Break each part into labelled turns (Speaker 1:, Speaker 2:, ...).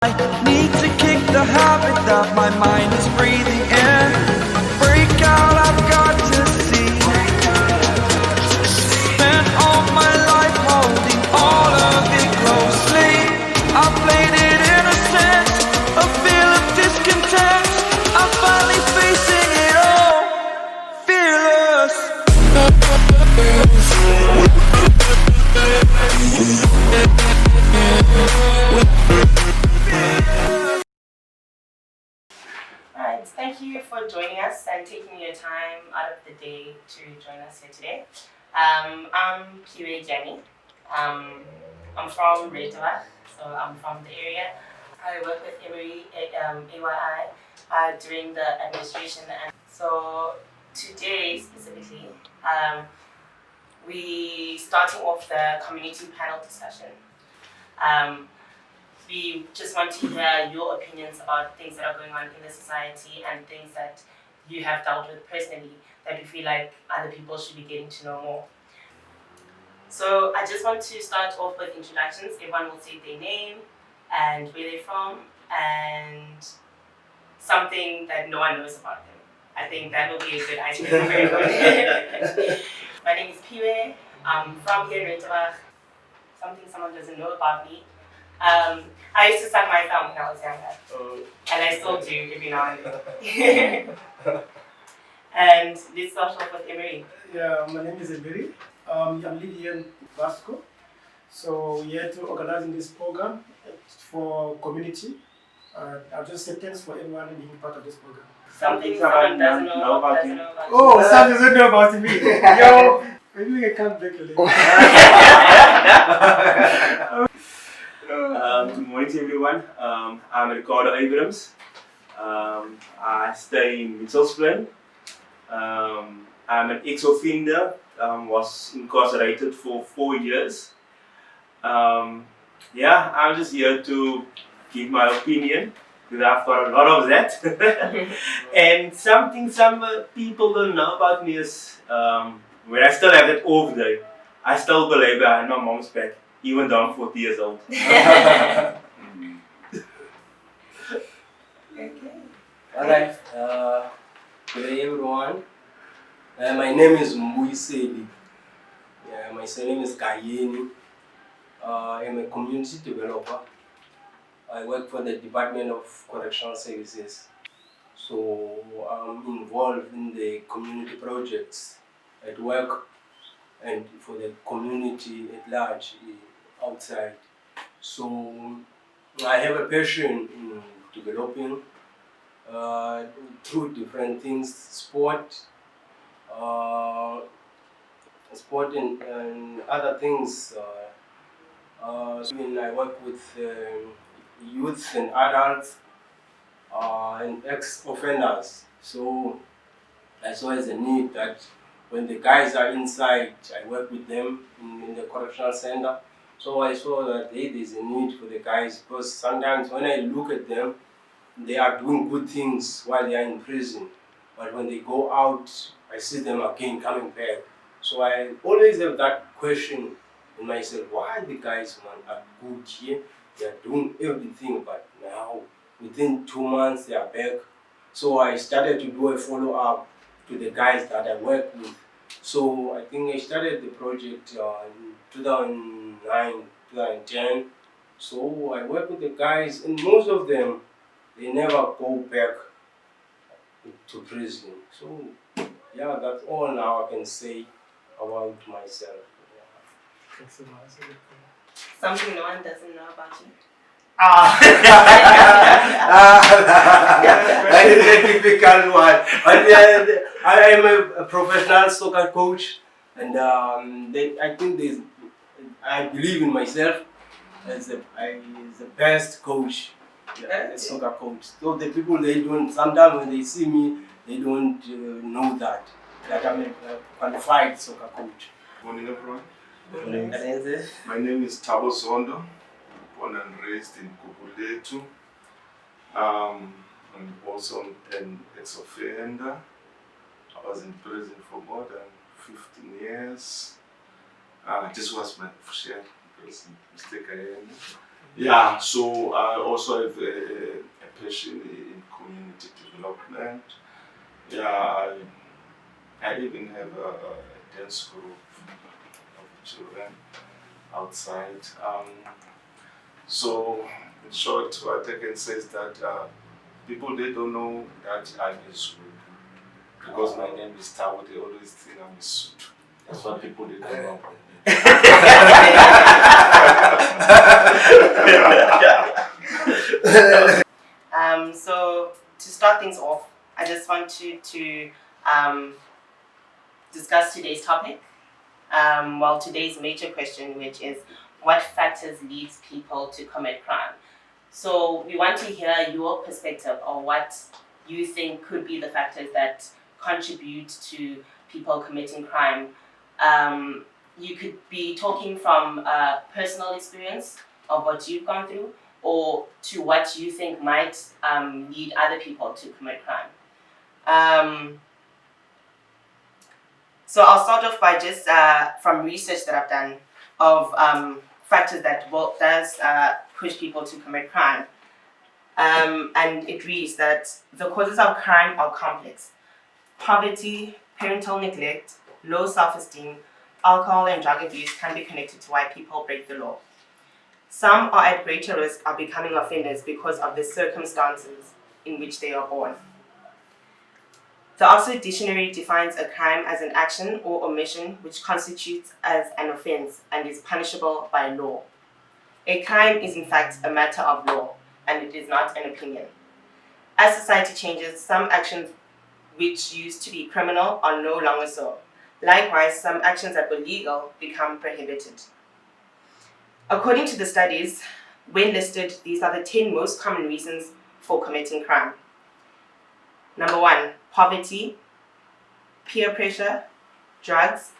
Speaker 1: I need to kick the habit that my mind is breathing in. Break out, I've got to see. Spent all my life holding all of it closely. I played it innocent, a feel of discontent. I'm finally facing it all, fearless.
Speaker 2: Alright, thank you for joining us and taking your time out of the day to join us here today. I'm AYI-GS-MSDP. I'm from Reykjavik, so I'm from the area. I work with AYI during the administration, and so today specifically, we starting off the community panel discussion. We just want to hear your opinions about things that are going on in the society and things that you have dealt with personally that you feel like other people should be getting to know more. So I just want to start off with introductions. Everyone will say their name and where they're from and something that no one knows about them. I think that will be a good icebreaker for everyone. My name is Piwe. I'm from here in Reykjavik. Something someone doesn't know about me. I used to suck my thumb when I was younger, and I still do every now and then. And let's start off with Emery.
Speaker 3: Yeah, my name is Emery. I'm living here in Vasco. So we had to organize this program for community. I'll just say thanks for everyone being part of this program.
Speaker 2: Something someone doesn't know about you.
Speaker 3: Oh, some doesn't know about me. Yo, maybe we can come back a little.
Speaker 4: Good morning to everyone. I'm Ricardo Abrams. I stay in Mitchellsplein. I'm an ex-offender, was incarcerated for 4 years. Yeah, I'm just here to give my opinion because I've got a lot of that. And something some people don't know about me is when I still have that off day, I still believe I had my mom's back. Even though I'm 40 years old.
Speaker 2: Okay.
Speaker 5: Alright, good day everyone. My name is Mbuiseli. My surname is Kayeni. I'm a community developer. I work for the Department of Correctional Services. So I'm involved in the community projects at work and for the community at large outside. So I have a passion in developing through different things, sport and other things. I work with youth and adults and ex-offenders. So I saw as a need that when the guys are inside, I work with them in the correctional center. So I saw that there's a need for the guys because sometimes when I look at them, they are doing good things while they are in prison. But when they go out, I see them again coming back. So I always have that question in myself, why the guys are good here? They are doing everything, but now within 2 months they are back. So I started to do a follow-up to the guys that I work with. So I think I started the project in 2009, 2010. So I work with the guys and most of them, they never go back to prison. So yeah, that's all now I can say about myself. Yeah.
Speaker 2: Something no one doesn't know about you.
Speaker 5: That is a typical one. But I am a professional soccer coach, and I think I believe in myself as the best coach, a soccer coach. So the people they don't sometimes when they see me, they don't know that I'm a qualified soccer coach.
Speaker 6: Morning everyone.
Speaker 2: Morning.
Speaker 6: My name is Thabo Zondo, born and raised in Kukuletu. I'm also an ex-offender. I was in prison for more than 15 years. This was my share because mistake I Yeah, so I also have a passion in community development. Yeah, I even have a dance group of children outside. So, in short, what I can say is that people they don't know that I'm a Zulu because my name is Tao. They always think I'm a suit. That's what people they don't know.
Speaker 2: So to start things off, I just want you to discuss today's topic. Today's major question, which is what factors leads people to commit crime. So we want to hear your perspective on what you think could be the factors that contribute to people committing crime. You could be talking from personal experience of what you've gone through, or to what you think might lead other people to commit crime. So I'll start off by just from research that I've done of factors that does push people to commit crime. And it reads that the causes of crime are complex. Poverty, parental neglect, low self-esteem, alcohol and drug abuse can be connected to why people break the law. Some are at greater risk of becoming offenders because of the circumstances in which they are born. The Oxford Dictionary defines a crime as an action or omission which constitutes as an offense and is punishable by law. A crime is in fact a matter of law, and it is not an opinion. As society changes, some actions which used to be criminal are no longer so. Likewise, some actions that were legal become prohibited. According to the studies, when listed, these are the 10 most common reasons for committing crime. Number 1, poverty, peer pressure, drugs,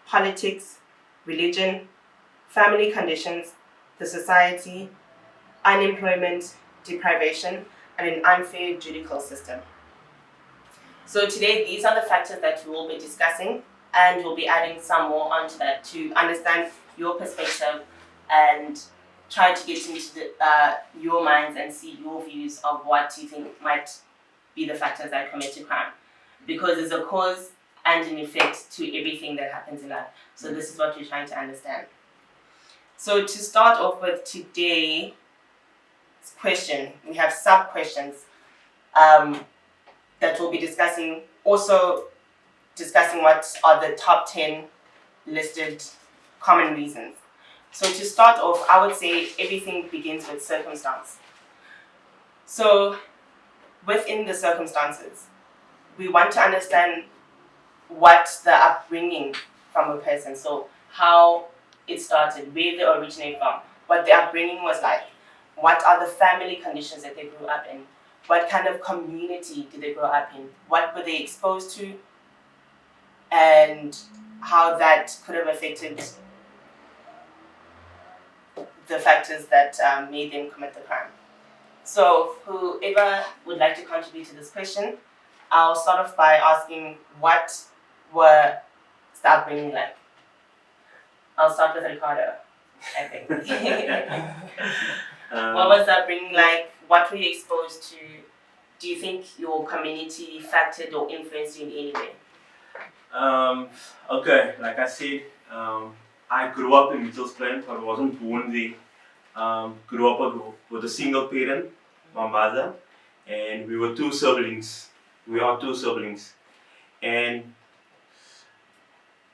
Speaker 2: politics, religion, family conditions, the society, unemployment, deprivation, and an unfair judicial system. So today, these are the factors that we will be discussing, and we'll be adding some more onto that to understand your perspective and try to get into your minds and see your views of what you think might be the factors that commit to crime. Because there's a cause and an effect to everything that happens in life. So this is what we're trying to understand. So to start off with today's question, we have sub-questions that we'll be discussing. Also discussing what are the top 10 listed common reasons. So to start off, I would say everything begins with circumstance. So within the circumstances, we want to understand what the upbringing from a person, so how it started, where they originate from, what the upbringing was like, what are the family conditions that they grew up in, what kind of community did they grow up in, what were they exposed to, and how that could have affected the factors that made them commit the crime. So whoever would like to contribute to this question, I'll start off by asking what were the upbringing like. I'll start with Ricardo, I think. What was the upbringing like? What were you exposed to? Do you think your community factored or influenced you in any way?
Speaker 4: Okay, like I said, I grew up in Mitchellsplein, but I wasn't born there. Grew up with a single parent, my mother, and we were 2 siblings. We are 2 siblings. And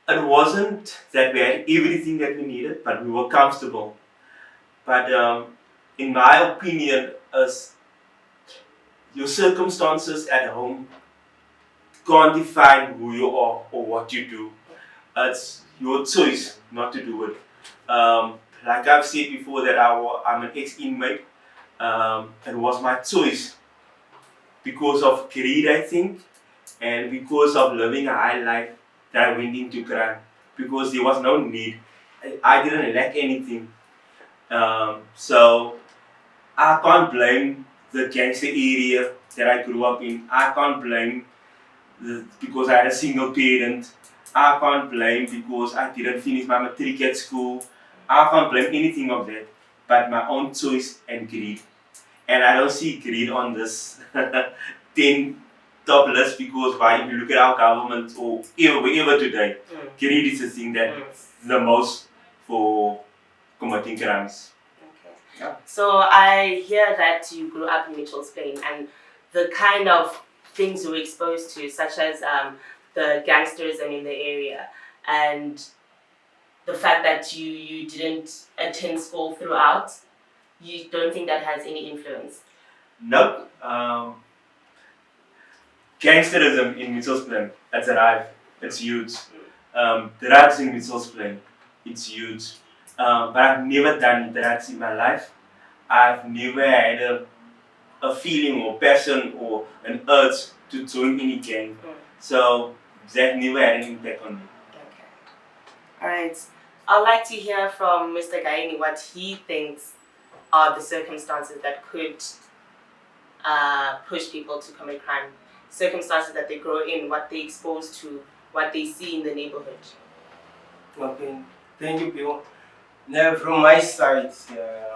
Speaker 4: it wasn't that we had everything that we needed, but we were comfortable. But in my opinion, your circumstances at home can't define who you are or what you do. It's your choice not to do it. Like I've said before that I'm an ex-inmate. It was my choice because of greed, I think, and because of living a high life that I went into crime. Because there was no need. I didn't lack anything. So I can't blame the gangster area that I grew up in. I can't blame because I had a single parent. I can't blame because I didn't finish my matric at school. I can't blame anything of that. but my own choice and greed. And I don't see greed on this 10 top list because why, if you look at our government or wherever today, greed is the thing that's the most for committing crimes.
Speaker 2: Okay.
Speaker 4: Yeah.
Speaker 2: So I hear that you grew up in Mitchell's Plain and the kind of things you were exposed to, such as the gangsterism in the area and the fact that you didn't attend school throughout, you don't think that has any influence?
Speaker 4: No. Gangsterism in Mitchell's Plain, that's alive. It's huge. Drugs in Mitchell's Plain, it's huge. But I've never done drugs in my life. I've never had a feeling or passion or an urge to join any gang. So that never had an impact on me.
Speaker 2: Okay. Alright. I'd like to hear from Mr. Gaini what he thinks are the circumstances that could push people to commit crime. Circumstances that they grow in, what they're exposed to, what they see in the neighborhood.
Speaker 5: Okay, thank you, Bill. Now, from my side,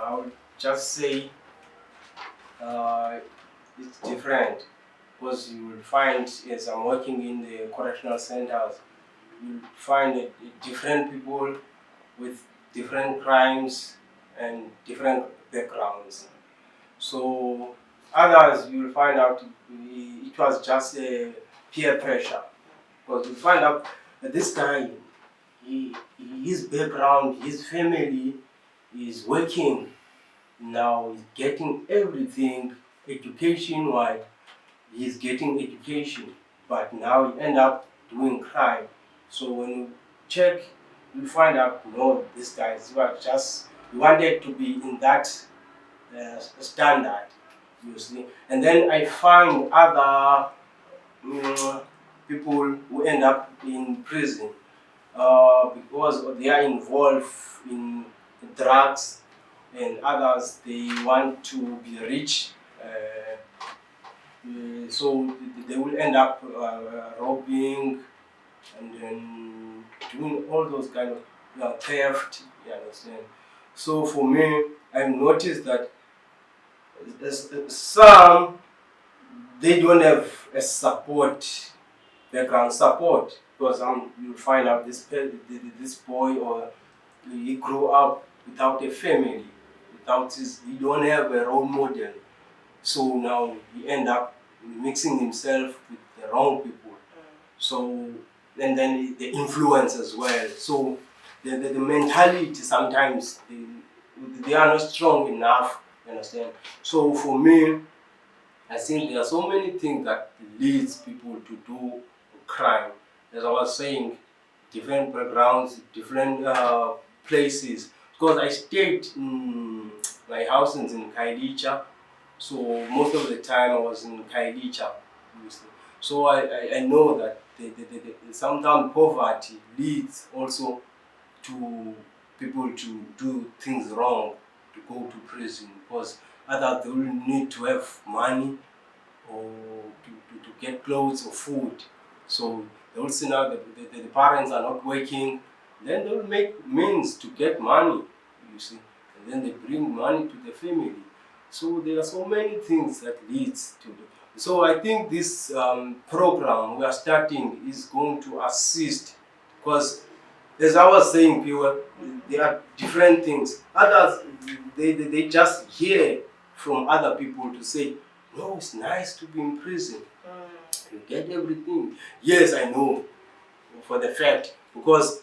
Speaker 5: I would just say it's different because you will find, as I'm working in the correctional centers, you'll find different people with different crimes and different backgrounds. So others, you'll find out it was just a peer pressure. Because you find out that this guy, his background, his family is working now, he's getting everything education-wise, he's getting education, but now he end up doing crime. So when you check, you find out, no, this guy he wanted to be in that standard, you see. And then I find other people who end up in prison because they are involved in drugs, and others they want to be rich, so they will end up robbing and then doing all those kind of theft, you understand. So for me, I've noticed that some, they don't have a background support, because you find out this boy, or he grew up without a family, he don't have a role model. So now he end up mixing himself with the wrong people. So, and then the influence as well. So the mentality sometimes they are not strong enough, you understand. So for me, I think there are so many things that leads people to do crime. As I was saying, different backgrounds, different places. Because I stayed in my house is in Kailicha, so most of the time I was in Kailicha. So I know that sometimes poverty leads also to people to do things wrong, to go to prison, because others they will need to have money or to get clothes or food. So they will see now that the parents are not working, then they will make means to get money, you see, and then they bring money to the family. So there are so many things that leads to the. So I think this program we are starting is going to assist, because as I was saying, people, there are different things. Others, they just hear from other people to say, no, it's nice to be in prison. You get everything. Yes, I know for the fact, because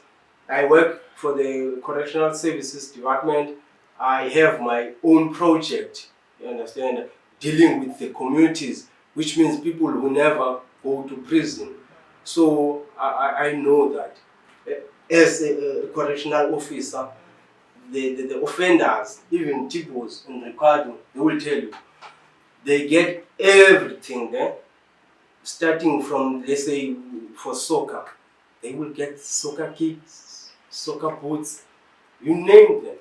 Speaker 5: I work for the Correctional Services Department. I have my own project, you understand, dealing with the communities, which means people who never go to prison. So I know that as a correctional officer, the offenders, even Tipos and Ricardo, they will tell you, they get everything there, starting from, let's say, for soccer. They will get soccer kits, soccer boots, you name them.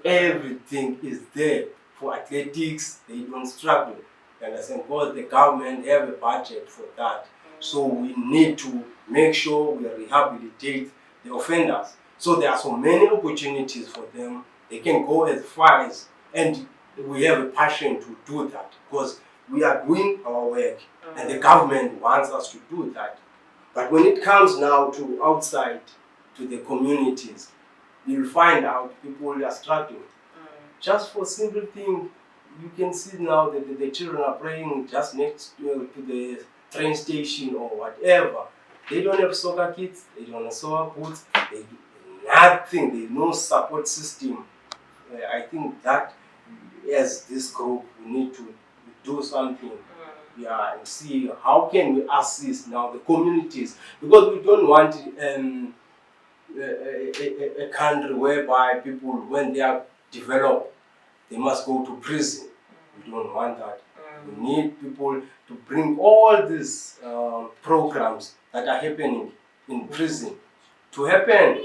Speaker 5: Everything is there. For athletics, they don't struggle. You understand? Because the government have a budget for that. So we need to make sure we rehabilitate the offenders. So there are so many opportunities for them they can go as far as, and we have a passion to do that because we are doing our work and the government wants us to do that. But when it comes now to outside, to the communities, you'll find out people are struggling. Just for simple thing, you can see now that the children are playing just next to the train station or whatever. They don't have soccer kits, they don't have soccer boots, they do nothing, there's no support system. I think that as this group, we need to do something. Yeah, and see how can we assist now the communities, because we don't want a country whereby people, when they are developed, they must go to prison. We don't want that. We need people to bring all these programs that are happening in prison to happen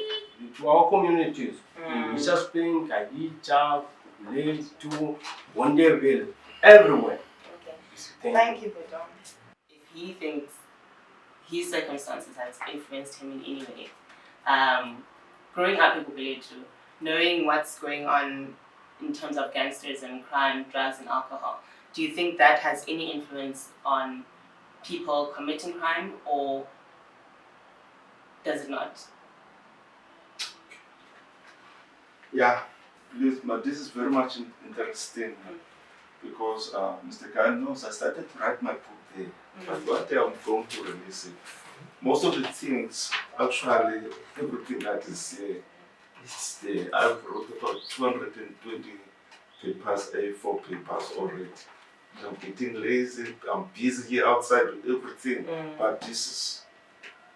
Speaker 5: to our communities. In Richards Plain, Kadicha, Village 2, Wonderville, everywhere.
Speaker 2: Okay. Thank you, Budon. If he thinks his circumstances has influenced him in any way, growing up in Kukuletu, knowing what's going on in terms of gangsterism, crime, drugs, and alcohol, do you think that has any influence on people committing crime, or does it not?
Speaker 6: Yeah, please, but this is very much interesting because Mr. Khan knows I started to write my book there, but one day I'm going to release it. Most of the things, actually, everything that is here, it's there. I've wrote about 220 papers, A4 papers already. I'm getting lazy, I'm busy here outside with everything, but this is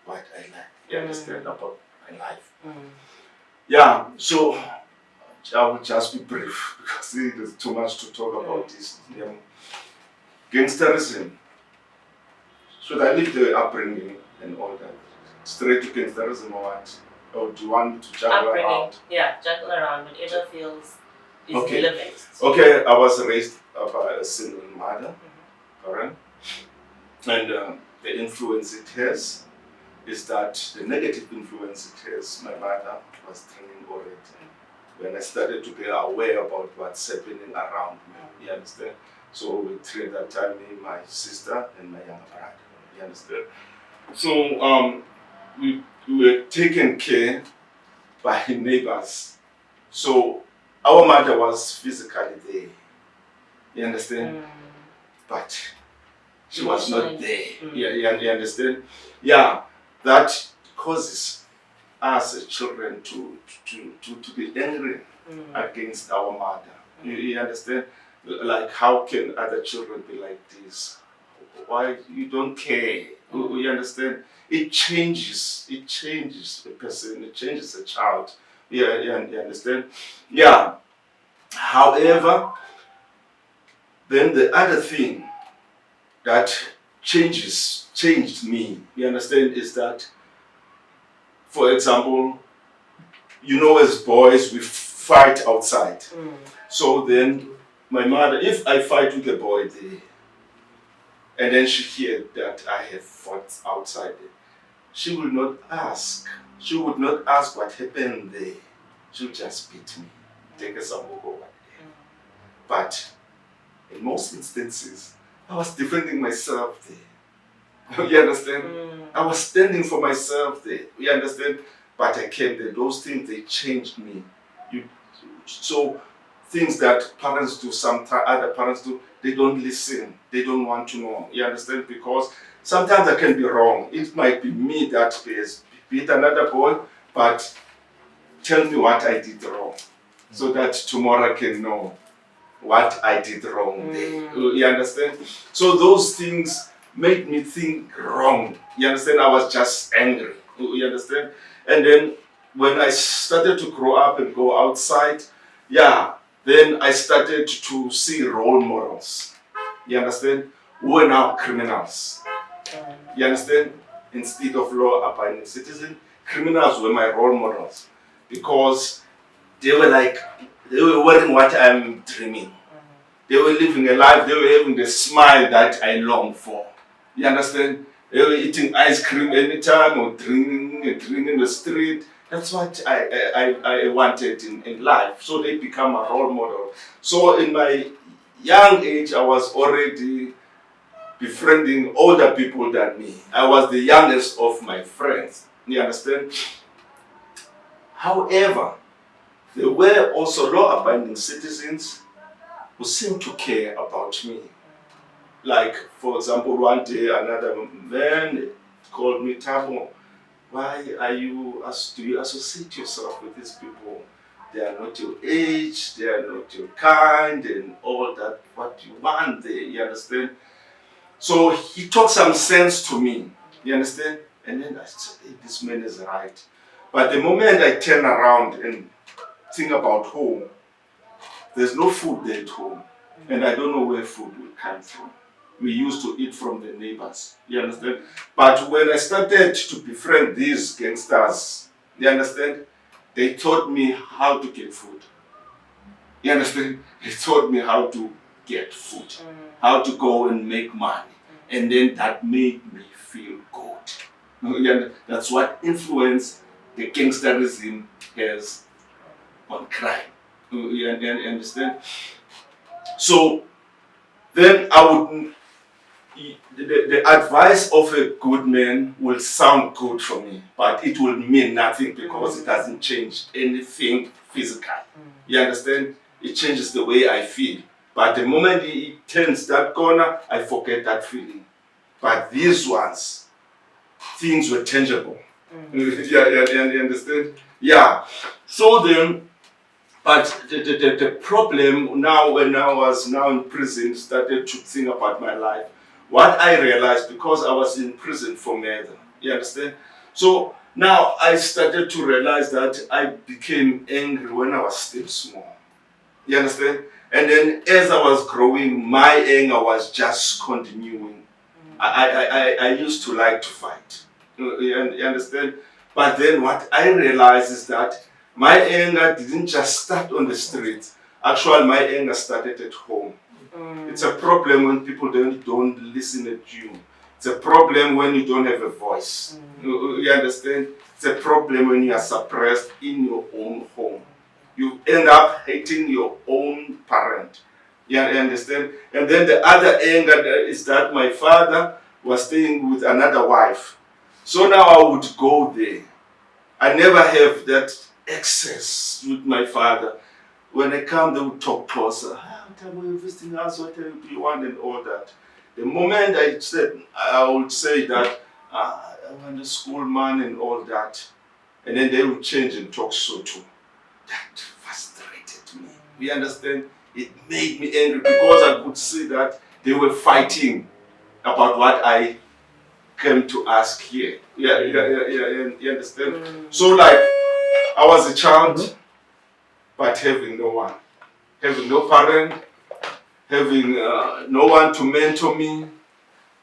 Speaker 6: what I like. You understand about my life? Yeah, so I will just be brief because there's too much to talk about this. Gangsterism. Should I leave the upbringing and all that? Straight to gangsterism or what? Or do you want me to juggle around?
Speaker 2: Yeah, juggle around, whatever feels is relevant.
Speaker 6: Okay, I was raised by a single mother, alright? And the influence it has is that the negative influence it has, my mother was drinking already. When I started to be aware about what's happening around me, you understand? So we trained that time, me, my sister, and my younger brother, you understand? So we were taken care by neighbors. So our mother was physically there, you understand? But she was not there, you understand? Yeah, that causes us as children to be angry against our mother. You understand? Like, how can other children be like this? Why you don't care? You understand? It changes a person, it changes a child. Yeah, you understand? Yeah. However, then the other thing that changed me, you understand, is that, for example, you know, as boys, we fight outside. So then, my mother, if I fight with a boy there, and then she hears that I have fought outside there, she will not ask. She would not ask what happened there. She'll just beat me, take a samoko over there. But in most instances, I was defending myself there. You understand? I was standing for myself there. You understand? But I came there. Those things, they changed me. So things that parents do, sometimes other parents do, they don't listen. They don't want to know. You understand? Because sometimes I can be wrong. It might be me that beat another boy, but tell me what I did wrong, so that tomorrow I can know what I did wrong there. You understand? So those things made me think wrong. You understand? I was just angry. You understand? And then when I started to grow up and go outside, yeah, then I started to see role models. You understand? Who are now criminals. You understand? Instead of law-abiding citizens, criminals were my role models because they were wearing what I'm dreaming. They were living a life, they were having the smile that I long for. You understand? They were eating ice cream anytime or drinking in the street. That's what I wanted in life. So they become a role model. So in my young age, I was already befriending older people than me. I was the youngest of my friends. You understand? However, there were also law-abiding citizens who seemed to care about me. Like, for example, one day another man called me, Tabo, why do you associate yourself with these people? They are not your age, they are not your kind, and all that, what you want there, you understand? So he taught some sense to me, you understand? And then I said, hey, this man is right. But the moment I turn around and think about home, there's no food there at home. And I don't know where food will come from. We used to eat from the neighbors, you understand? But when I started to befriend these gangsters, you understand? They taught me how to get food. You understand? They taught me how to get food, how to go and make money. And then that made me feel good. That's what influence the gangsterism has on crime. You understand? So then I would, the advice of a good man will sound good for me, but it will mean nothing because it doesn't change anything physical. You understand? It changes the way I feel. But the moment it turns that corner, I forget that feeling. But these ones, things were tangible. You understand? Yeah. So then, but the problem now, when I was now in prison, started to think about my life. What I realized, because I was in prison for murder, you understand? So now I started to realize that I became angry when I was still small. You understand? And then as I was growing, my anger was just continuing. I used to like to fight. You understand? But then what I realized is that my anger didn't just start on the street. Actually, my anger started at home. It's a problem when people don't listen at you. It's a problem when you don't have a voice. You understand? It's a problem when you are suppressed in your own home. You end up hating your own parent. You understand? And then the other anger is that my father was staying with another wife. So now I would go there. I never have that access with my father. When I come, they would talk closer. What are you visiting us? What do you want? And all that. The moment I would say that I want a school man and all that. And then they would change and talk so too. That frustrated me. You understand? It made me angry because I could see that they were fighting about what I came to ask here. You understand? So like, I was a child, but having no one. Having no parent, having no one to mentor me,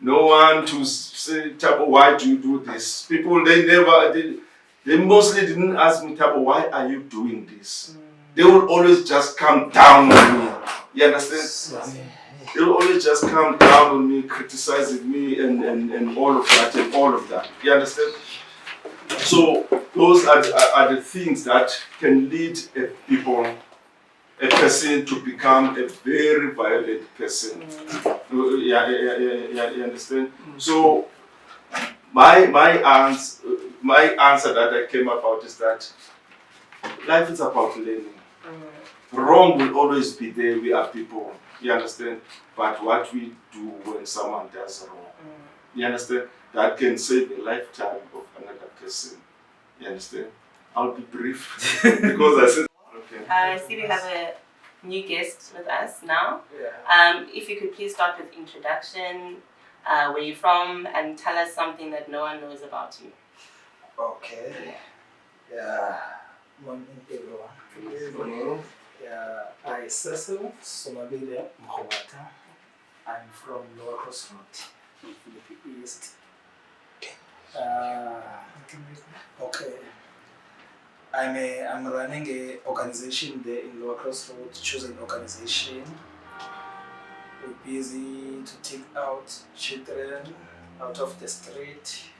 Speaker 6: no one to say, Tabo, why do you do this? People, they mostly didn't ask me, Tabo, why are you doing this? They will always just come down on me. You understand? They will always just come down on me, criticizing me and all of that and all of that. You understand? So those are the things that can lead a person to become a very violent person. You understand? So my answer that I came about is that life is about learning. Wrong will always be there. We are people. You understand? But what we do when someone does wrong, you understand? That can save a lifetime of another person. You understand? I'll be brief because I said. Okay.
Speaker 2: I see we have a new guest with us now. If you could please start with introduction, where you're from, and tell us something that no one knows about you.
Speaker 7: Okay. Yeah. Morning, everyone. Yeah, I Cecil Somabile Mkhowata. I'm from Lower Cross Road, Philippine East. Okay. I'm running a organization there in Lower Cross Road, chosen organization. We're busy to take out children out of the street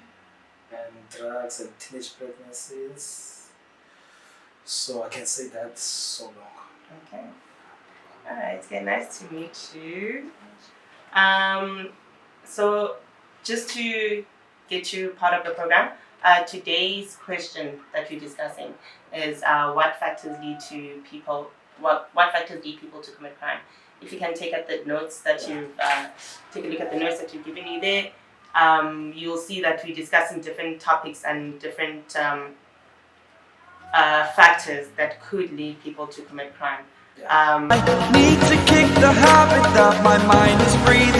Speaker 7: and drugs and teenage pregnancies. So I can say that so long.
Speaker 2: Okay. Alright, okay, nice to meet you. So just to get you part of the program, today's question that we're discussing is what factors lead people to commit crime. If you can take out the notes that you've take a look at the notes that you've given me there, you'll see that we're discussing different topics and different factors that could lead people to commit crime.
Speaker 1: I need to kick the habit that my mind is breathing.